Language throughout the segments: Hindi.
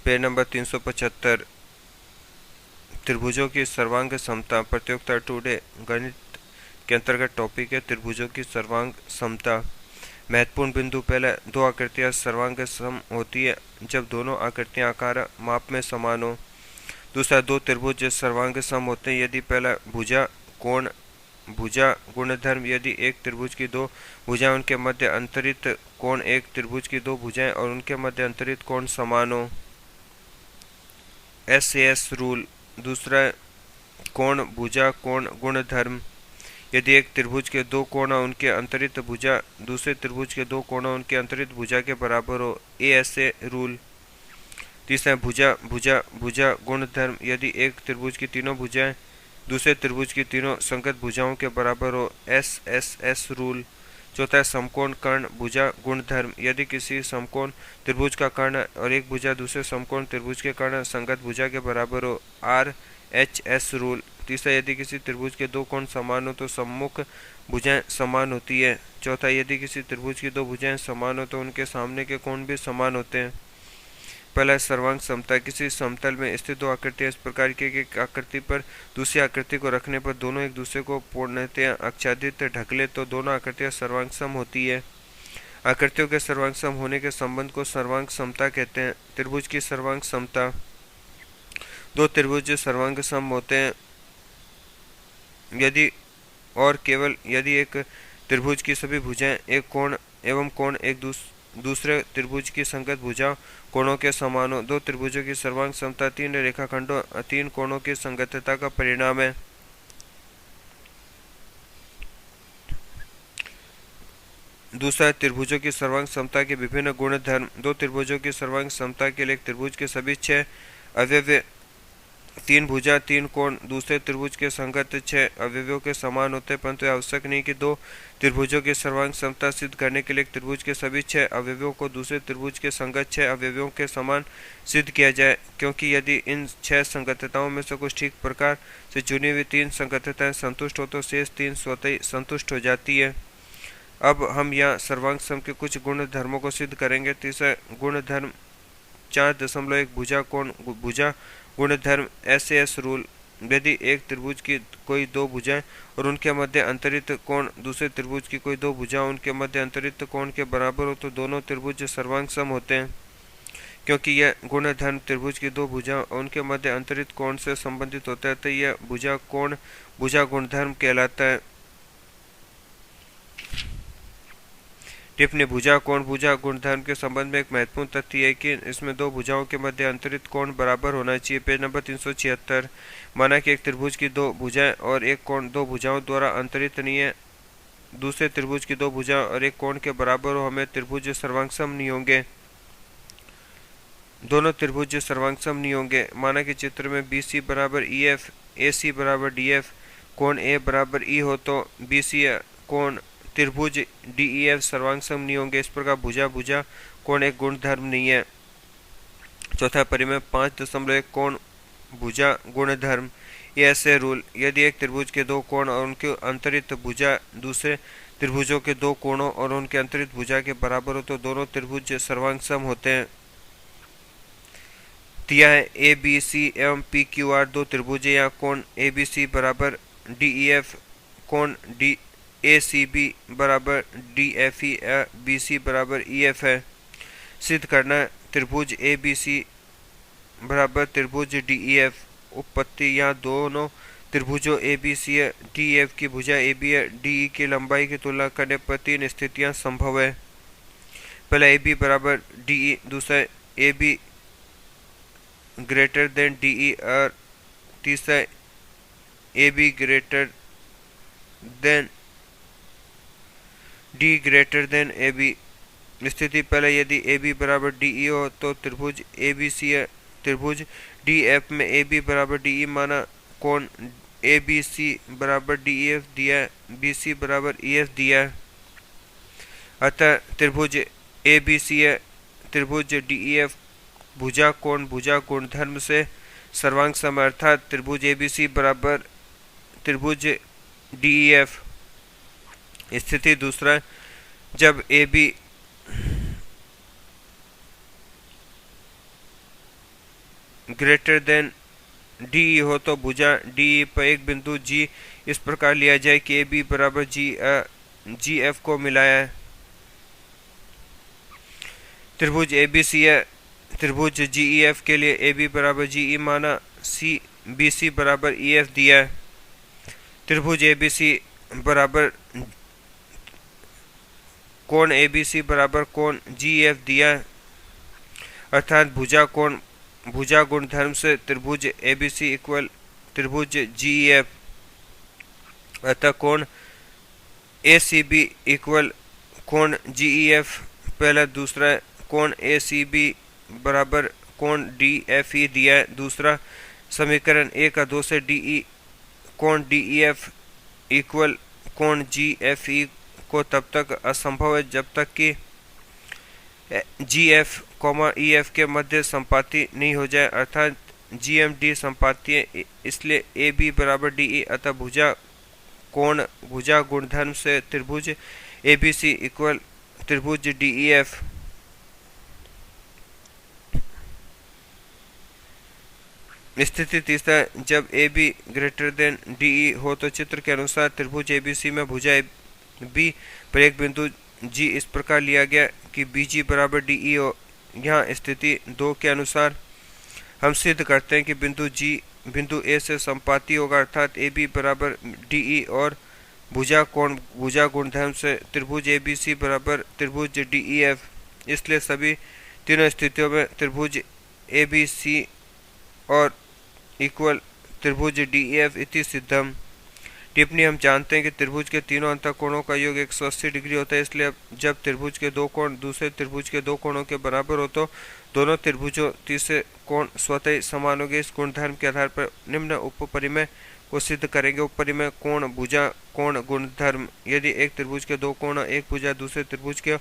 पेज नंबर 375 त्रिभुजों की सर्वांग समता प्रतियोगिता टुडे गणित के अंतर्गत टॉपिक है त्रिभुजों की सर्वांग समता। महत्वपूर्ण बिंदु पहले, दो आकृतियां सर्वांग सम होती है जब दोनों आकृतियां आकार माप में समान हो। दूसरा, दो त्रिभुज सर्वांग सम होते हैं यदि पहला भुजा कोण भुजा गुणधर्म, यदि एक त्रिभुज की दो भुजाएं उनके मध्य अंतरित कोण एक त्रिभुज की दो भुजाएं और उनके मध्य अंतरित कोण समान हो। SAS rule. दूसरा, कोण भुजा कोण गुणधर्म, यदि एक त्रिभुज के दो कोण उनके अंतरित भुजा दूसरे त्रिभुज के दो कोण उनके अंतरित भुजा के बराबर हो। ASA rule. तीसरा, भुजा भुजा भुजा गुणधर्म, यदि एक त्रिभुज की तीनों भुजाएं दूसरे त्रिभुज की तीनों संगत भुजाओं के बराबर हो। SSS rule. चौथा, समकोण कर्ण भुजा गुणधर्म, यदि किसी समकोण त्रिभुज का कर्ण और एक भुजा दूसरे समकोण त्रिभुज के कर्ण संगत भुजा के बराबर हो। RHS rule. तीसरा, यदि किसी त्रिभुज के दो कोण समान हो तो सम्मुख भुजाएं समान होती है। चौथा, यदि किसी त्रिभुज की दो भुजाएं समान हो तो उनके सामने के कोण भी समान होते हैं। पहला, सर्वांग समता। किसी समतल में स्थित दो आकृतियां इस प्रकार की एक आकृति पर दूसरी आकृति को रखने पर दोनों एक दूसरे को पूर्णतया आच्छादित ढक ले तो दोनों आकृतियां सर्वांग सम होती है। आकृतियों के सर्वांग सम होने के संबंध को सर्वांग समता कहते हैं। त्रिभुज की सर्वांग समता। दो त्रिभुज सर्वांग सम होते हैं यदि और केवल यदि एक त्रिभुज की सभी भुजाएं एक कोण एवं कोण एक दूसरे त्रिभुज की संगत भुजा कोणों के समान हो। दो त्रिभुजों की सर्वांग समता तीन रेखाखंडों तीन कोणों की संगतता का परिणाम है। दूसरा, त्रिभुजों की सर्वांग समता के विभिन्न गुणधर्म। दो त्रिभुजों की सर्वांग समता के लिए एक त्रिभुज के सभी 6 अवयव तीन भुजा तीन कोण दूसरे त्रिभुज के संगत 6 अवयवों के समान होते हैं, परंतु आवश्यक नहीं कि दो त्रिभुजों की सर्वांग समता सिद्ध करने के लिए एक त्रिभुज के सभी 6 अवयवों को दूसरे त्रिभुज के संगत 6 अवयवों के समान सिद्ध किया जाए, क्योंकि यदि इन 6 संगतताओं में से कुछ ठीक प्रकार से चुनी हुई 3 संगतताएं संतुष्ट हो तो शेष 3 स्वतः ही संतुष्ट हो जाती है। अब हम यहाँ सर्वांग सम के कुछ गुण धर्मों को सिद्ध करेंगे। तीसरा गुणधर्म 4.1 भुजा कोण भुजा गुणधर्म SAS रूल। यदि एक त्रिभुज की कोई दो भुजाएं और उनके मध्य अंतरित कोण दूसरे त्रिभुज की कोई दो भुजाएं उनके मध्य अंतरित कोण के बराबर हो तो दोनों त्रिभुज सर्वांग सम होते हैं, क्योंकि यह गुणधर्म त्रिभुज की दो भुजाएं और उनके मध्य अंतरित कोण से संबंधित होता है, तो यह भुजा कोण भुजा गुणधर्म कहलाता है। टिप्पणी, भुजा कोण भुजा गुणधर्म के संबंध में एक महत्वपूर्ण तथ्य है कि इसमें दो भुजाओं के मध्य अंतरित कोण बराबर होना चाहिए। Page number 376। माना कि एक त्रिभुज की दो भुजाएं और एक कोण दो भुजाओं द्वारा अंतरित नहीं है, दूसरे त्रिभुज की दो भुजाएं और एक कोण के बराबर हो, हमें त्रिभुज सर्वांग सम नहीं होंगे। दोनों त्रिभुज सर्वांग सम नहीं होंगे। माना कि चित्र में BC बराबर EF AC बराबर DF कोण A बराबर E हो तो BC कोण त्रिभुज DEF सर्वांग सम नहीं होंगे। इस प्रकार भुजा भुजा कोण एक गुणधर्म नहीं है। चौथा परिमेय 5.1 कोण भुजा गुणधर्म। ऐसे रूल। यदि एक त्रिभुज के दो कोण और उनके अंतरित भुजा दूसरे त्रिभुजों के दो कोणों और उनके अंतरित भुजा के बराबर हो तो दोनों त्रिभुज सर्वांग सम होते हैं। दिया है ABC एवं PQR दो त्रिभुज या कोण ABC बराबर DEF कोण ACB बराबर DFE BC बराबर EF है। सिद्ध करना त्रिभुज ABC बराबर त्रिभुज DEF। उत्पत्ति, यहाँ दोनों त्रिभुजों ABC DEF की भुजा AB DE की लंबाई की तुलना करने पर तीन स्थितियां संभव है। पहला AB बराबर DE, दूसरा AB ग्रेटर देन DE और तीसरा AB greater than D greater than AB। स्थिति पहले, यदि AB बराबर DE हो तो त्रिभुज ABC है। त्रिभुज DF में AB बराबर DE माना कोण ABC बराबर DEF दिया है, BC बराबर EF दिया है, अतः त्रिभुज ABC है। त्रिभुज DEF भुजा कोण भुजा गुणधर्म से सर्वांग सम, अर्थात त्रिभुज ABC बराबर त्रिभुज DEF। स्थिति दूसरा, जब AB ग्रेटर देन डी हो तो भुजा डी पर एक बिंदु जी इस प्रकार लिया जाए कि ए बी बराबर जी एफ को मिलाया है। त्रिभुज ए बी सी है। त्रिभुज जी ई एफ के लिए ए बी बराबर जी ई माना, सी बी सी बराबर ई एफ दिया है। त्रिभुज ए बी सी बराबर कोण ए बी सी बराबर कोण जी एफ दिया है, अर्थात भुजा गुणधर्म से त्रिभुज ए बी सी इक्वल त्रिभुज जी एफ, अतः कोण ए सी बी इक्वल कोण जी ई एफ पहला। दूसरा कोण ए सी बी बराबर कोण डी एफ ई दिया है। दूसरा समीकरण 1 और 2 से कोण डी ई एफ इक्वल कोण जी एफ ई को तब तक असंभव है जब तक कि जी एफ ई एफ के मध्य संपाती नहीं हो जाए, अर्थात जी एम डी संपाती है। इसलिए ए बी बराबर डी ई, अतः भुजा गुणधर्म से त्रिभुज ए बी सी इक्वल त्रिभुज डी ई एफ। स्थिति तीसरा, जब A be greater than D E हो तो चित्र के अनुसार त्रिभुज ए बी सी में भुजा बी पर एक बिंदु जी इस प्रकार लिया गया कि बी जी बराबर डी ई हो। यहाँ स्थिति 2 के अनुसार हम सिद्ध करते हैं कि बिंदु ए से संपाती होगा, अर्थात ए बी बराबर डी ई और भुजा गुणधर्म से त्रिभुज ए बी सी बराबर त्रिभुज डी ई एफ। इसलिए सभी तीनों स्थितियों में त्रिभुज ए बी सी और इक्वल त्रिभुज डी ई एफ इति सिद्धम। टिप्पणी, हम जानते हैं कि त्रिभुज के तीनों अंतःकोणों का योग 180 डिग्री होता है, इसलिए जब त्रिभुज के दो कोण दूसरे त्रिभुज के दो कोणों के बराबर हो तो दोनों त्रिभुजों तीसरे कोण स्वतः ही समान होंगे। इस गुणधर्म के आधार पर निम्न उपपरिमेय को सिद्ध करेंगे। उपपरिमेय कोण भुजा कोण गुणधर्म, यदि एक त्रिभुज के दो कोण एक भुजा दूसरे त्रिभुज के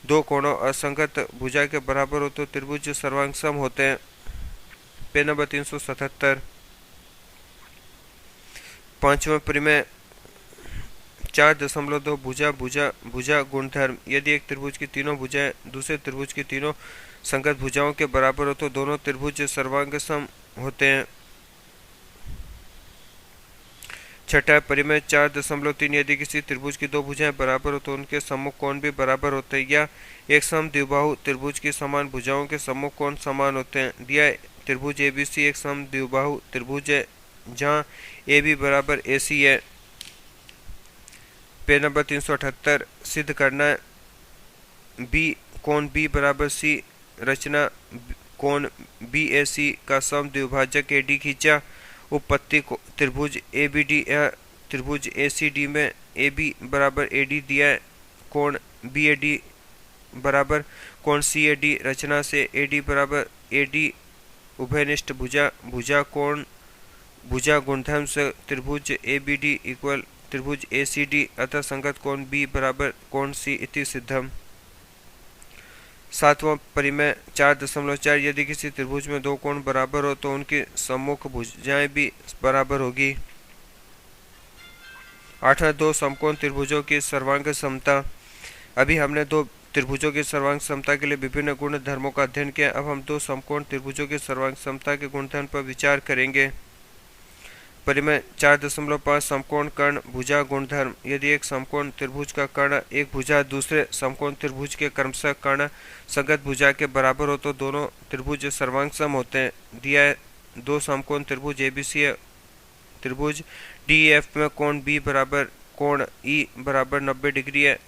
दो कोणों असंगत भुजा के बराबर हो तो त्रिभुज सर्वांग सम होते हैं। Page number 377। पांचवा परिमेय 4.2 भुजा गुणधर्म, यदि एक त्रिभुज की तीनों भुजाएं दूसरे त्रिभुज की तीनों संगत भुजाओं के बराबर हो तो दोनों त्रिभुज सर्वांग सम होते हैं। छठा परिमेय 4.3, यदि किसी त्रिभुज की दो भुजाएं बराबर हो तो उनके सम्मुख कोण भी बराबर होते हैं, या एक सम द्विबाहु त्रिभुज की समान भुजाओं के सम्मुख कोण समान होते हैं। दिया त्रिभुज ए बी सी एक सम द्विबाहु त्रिभुज है जहाँ ए बी बराबर ए सी है। Page number 378। सिद्ध करना है बी कोण बी बराबर सी, रचना कोण बी ए सी का सम द्विभाजक ए डी खींचा। उपपत्ति त्रिभुज ए बी डी या त्रिभुज ए सी डी में ए बी बराबर ए डी दिया है। कोण बी ए डी बराबर कोण सी ए डी, रचना से ए डी बराबर ए डी उभयनिष्ठ भुजा गुणधर्म से त्रिभुज ए बी डी इक्वल त्रिभुज ए सी डी, अतः संगत कोण बी बराबर कोण सी इति सिद्धम। सातवां परिमेय 4.4, यदि किसी त्रिभुज में दो कोण बराबर हो तो उनकी सम्मुख भुजाएं भी बराबर होगी। आठवां, दो समकोण त्रिभुजों की सर्वांग समता। अभी हमने दो त्रिभुजों की सर्वांग समता के लिए विभिन्न गुण धर्मों का अध्ययन किया। अब हम दो समकोण त्रिभुजों की सर्वांग समता के गुणधर्म पर विचार करेंगे। परिमेय 4.5 समकोण कर्ण भुजा गुणधर्म, यदि एक समकोण त्रिभुज का कर्ण एक भुजा दूसरे समकोण त्रिभुज के क्रमशः कर्ण संगत भुजा के बराबर हो तो दोनों त्रिभुज सर्वांग सम होते हैं। दिया है दो समकोण त्रिभुज ए बी सी है। त्रिभुज डी एफ में कोण बी बराबर कोण ई बराबर 90 डिग्री है।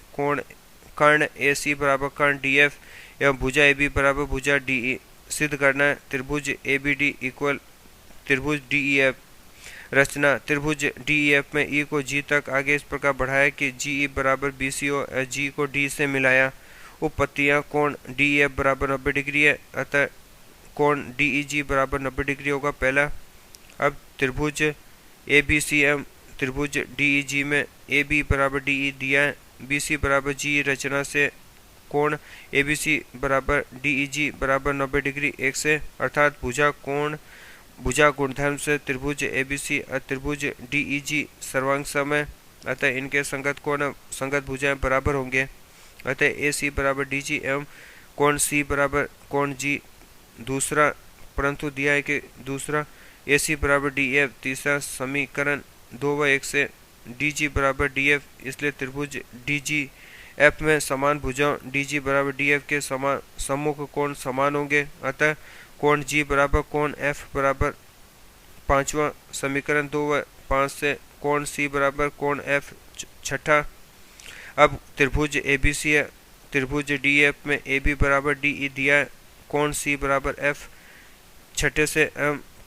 कर्ण ए सी बराबर कर्ण डी एफ एवं भुजा ए बी बराबर भुजा डी ई। सिद्ध करना है त्रिभुज ए बी डी इक्वल त्रिभुज डी ई एफ। रचना त्रिभुज डी ई एफ में ई को जी तक आगे इस प्रकार बढ़ाया कि जी ई बराबर बी सी हो, जी को डी से मिलाया। उपपत्तियां कोण डी ई एफ बराबर 90 डिग्री है, अतः कोण डी ई जी बराबर 90 डिग्री होगा पहला। अब त्रिभुज ए बी सी एम त्रिभुज डी ई जी में ए बी बराबर डी ई दिया है, बी सी बराबर जी, रचना से कोण ए बी सी बराबर डी ई जी बराबर 90 डिग्री 1 से, अर्थात भुजा गुणधर्म से त्रिभुज ए बी सी और त्रिभुज डी ई जी सर्वांग सम है, अतः इनके संगत भुजाएं बराबर होंगे। अतः ए सी बराबर डी जी एवं कोण सी बराबर कोण जी। दूसरा परंतु दिया है कि दूसरा AC बराबर DF, तीसरा समीकरण 2 व 1 से DG बराबर DF, इसलिए त्रिभुज DGF में समान भुजाओं DG बराबर DF के समान सम्मुख कोण समान होंगे, अतः कोण G बराबर कोण F बराबर पांचवा समीकरण 2 व 5 से कोण C बराबर कोण F छठा। अब त्रिभुज ABC है, त्रिभुज DF में AB बराबर DE दिया है, कोण C बराबर F छठे से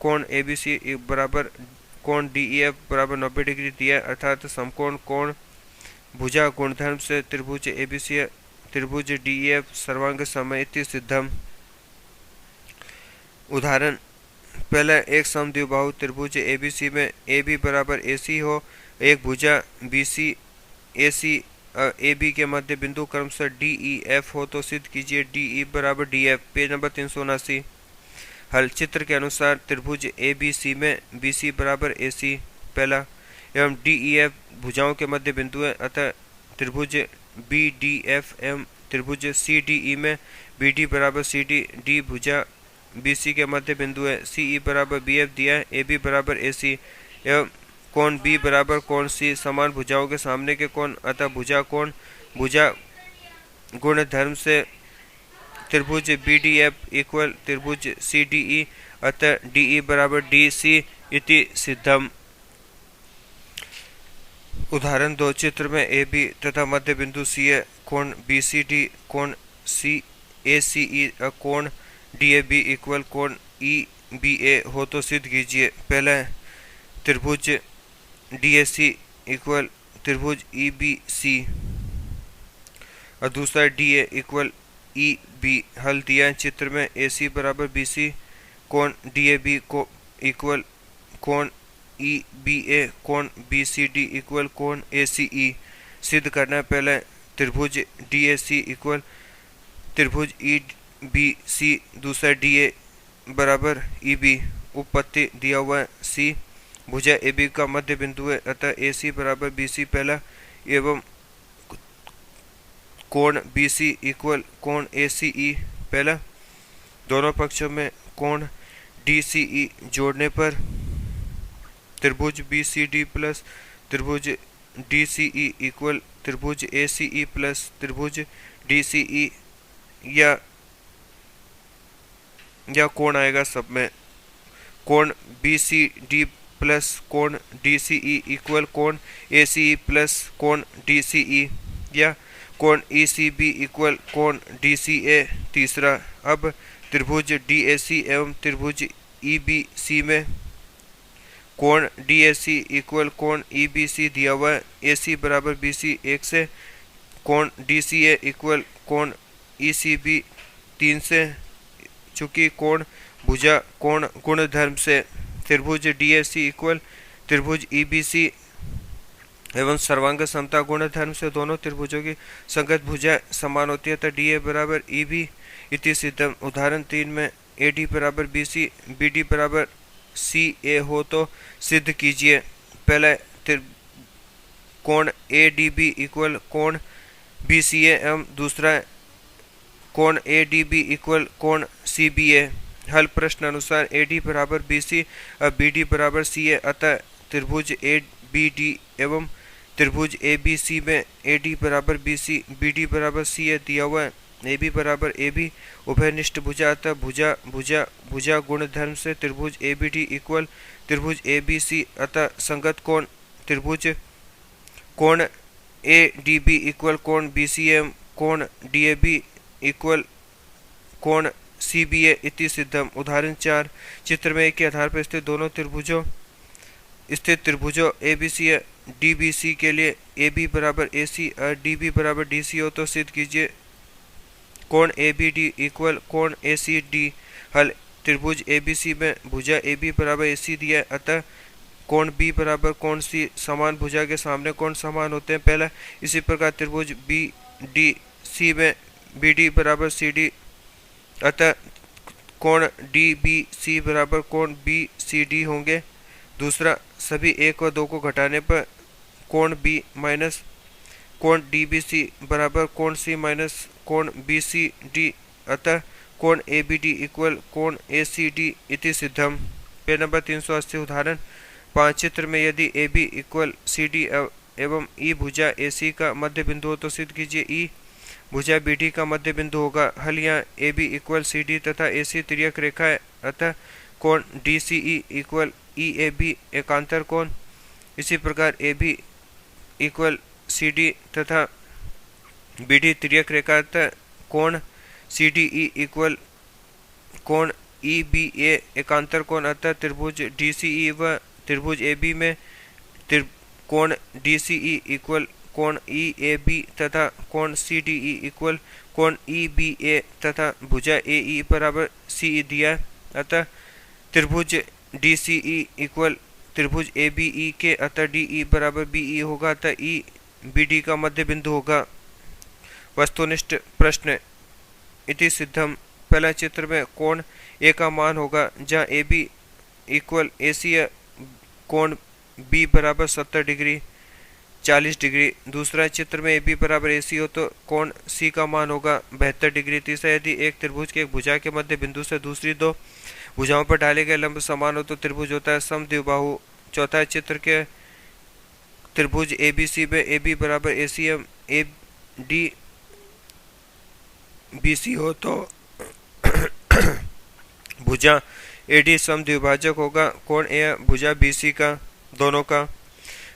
कोण ABC बराबर कोण DEF बराबर 90 डिग्री दिया है, अर्थात समकोण कोण भुजा गुणधर्म से त्रिभुज ABC है, त्रिभुज DEF सर्वांग सममिति सिद्धम। उदाहरण पहला, एक समद्विबाहु त्रिभुज ABC में AB बराबर AC हो, एक भुजा BC AC AB के मध्य बिंदु क्रम से DEF हो तो सिद्ध कीजिए DE बराबर DF। Page number 379। हल चित्र के अनुसार त्रिभुज ABC में BC बराबर AC पहला एवं DEF भुजाओं के मध्य बिंदु है, अतः त्रिभुज BDF एवं त्रिभुज CDE में BD बराबर CD, D भुजा BC के मध्य बिंदु है, CE बराबर BF दिया है, AB बराबर AC एवं कोण B बराबर कोण C समान भुजाओं के सामने के कोण, अतः भुजा कोण भुजा गुण धर्म से त्रिभुज BDF इक्वल त्रिभुज CDE, अतः DE बराबर DC इति सिद्धम। उदाहरण 2, चित्र में AB तथा मध्य बिंदु C है, कोण BCD कोण CACE कोण DAB इक्वल कोण EBA हो तो सिद्ध कीजिए। पहला त्रिभुज DAC इक्वल त्रिभुज EBC और दूसरा DA इक्वल EB। हल दिया है चित्र में AC बराबर BC, कोण DAB को इक्वल कोण EBA, कोण BCD इक्वल कोण ACE। सिद्ध करना है पहले त्रिभुज DAC इक्वल त्रिभुज EBC, दूसरा DA बराबर EB। उपपत्ति दिया हुआ है C भुजा AB का मध्य बिंदु है, अतः AC बराबर BC पहला एवं कोण BC इक्वल कोण ACE पहला। दोनों पक्षों में कोण DCE जोड़ने पर त्रिभुज BCD प्लस त्रिभुज DCE इक्वल त्रिभुज ACE प्लस त्रिभुज DCE या कोण आएगा सब में। कोण BCD प्लस कोण DCE इक्वल कोण ACE प्लस कोण DCE या कोण ECB इक्वल कोण DCA तीसरा। अब त्रिभुज DAC एवं त्रिभुज EBC में कोण DAC इक्वल कोण EBC दिया हुआ है, AC बराबर BC 1 से, कोण DCA इक्वल कोण ECB 3 से। चूंकि कोण भुजा कोण गुण धर्म से त्रिभुज DAC इक्वल त्रिभुज EBC एवं सर्वांग समता गुण धर्म से दोनों त्रिभुजों की संगत भुजा समान होती है, तो DA बराबर EB इति सिद्धम। उदाहरण 3 में AD बराबर BC, BD बराबर CA हो तो सिद्ध कीजिए। पहला कोण ADB इक्वल कोण BCA एवं दूसरा कोण ADB इक्वल कोण CBA। हल प्रश्न अनुसार AD बराबर BC और BD बराबर CA, अतः त्रिभुज ABD एवं त्रिभुज ABC में AD बराबर BC, BD बराबर CA दिया हुआ है, AB बराबर AB उभयनिष्ठ भुजा, अतः भुजा भुजा भुजा गुण धर्म से त्रिभुज ABD इक्वल त्रिभुज ABC, अतः संगत कोण त्रिभुज कोण ADB इक्वल कोण BCA, कोण DAB इक्वल कोण CBA इति सिद्धम। उदाहरण 4, चित्र में एक के आधार पर स्थित दोनों त्रिभुजों ABC DBC के लिए AB बराबर AC और DB बराबर DC हो तो सिद्ध कीजिए। कोण ABD इक्वल कोण ACD। हल त्रिभुज ABC में भुजा AB बराबर AC दिया है, अतः कोण B बराबर कोण C समान भुजा के सामने कोण समान होते हैं पहला। इसी प्रकार त्रिभुज BDC में BD बराबर CD, अतः कोण DBC बराबर कोण BCD होंगे। दूसरा, सभी 1 व 2 को घटाने पर कोण B माइनस कोण DBC बराबर कोण C माइनस कोण BCD, अतः कोण ए बी डी इक्वल कोण ए सी डी इति सिद्धम। पेज नंबर 380 उदाहरण 5 चित्र में यदि A B equal C D एवं ई भुजा ए सी का मध्य बिंदु हो तो सिद्ध कीजिए ई भुजा बी डी का मध्य बिंदु होगा। हल यहाँ A B equal C D तथा ए सी तिर्यक रेखा है, अतः कोण D C E equal E A B एकांतर कोण। इसी प्रकार A B equal C D तथा बी डी तिर्यक रेखा, अतः कोण सी डी ई इक्वल कोण ई बी ए एकांतर कोण, अतः त्रिभुज डी सी ई व त्रिभुज ए बी में कोण डी सी ई इक्वल कोण ई ए बी तथा कोण सी डी ई इक्वल कोण ई बी ए तथा भुजा ए ई बराबर सी ई दिया। अतः त्रिभुज डी सी ई इक्वल त्रिभुज ए बी ई के, अतः डी ई बराबर बी ई होगा, अतः ई बी डी का मध्य बिंदु होगा। वस्तुनिष्ठ प्रश्न इति सिद्धम। पहला चित्र में कोण ए का मान होगा जहाँ ए बी इक्वल ए सी कोण बी बराबर 70 डिग्री 40 डिग्री। दूसरा चित्र में ए बी बराबर ए सी हो तो कोण सी का मान होगा 72 डिग्री। तीसरा यदि एक त्रिभुज के एक भुजा के मध्य बिंदु से दूसरी दो भुजाओं पर डाले गए लंब समान हो तो त्रिभुज होता है समद्विबाहु। चौथा चित्र के त्रिभुज ए बी सी में ए बी बराबर A C M A D B C हो तो भुजा ए डी समद्विभाजक होगा कोण ए भुजा बी सी का दोनों का।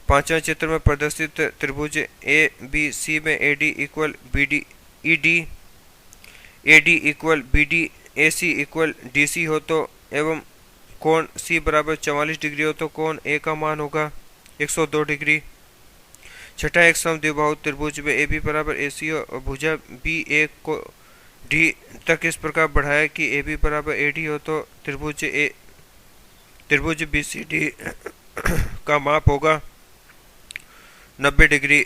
पांचवा चित्र में प्रदर्शित त्रिभुज ए बी सी में A D equal B D E D A D equal B D A C equal D C हो तो एवं कोण सी बराबर 44 डिग्री हो तो कोण ए का मान होगा 102 डिग्री। छठा एक समद्विबाहु त्रिभुज में ए बी बराबर ए सी और भुजा बी ए को डी तक इस प्रकार बढ़ाया कि ए बी बराबर ए डी हो तो त्रिभुज बी सी डी का माप होगा 90 डिग्री।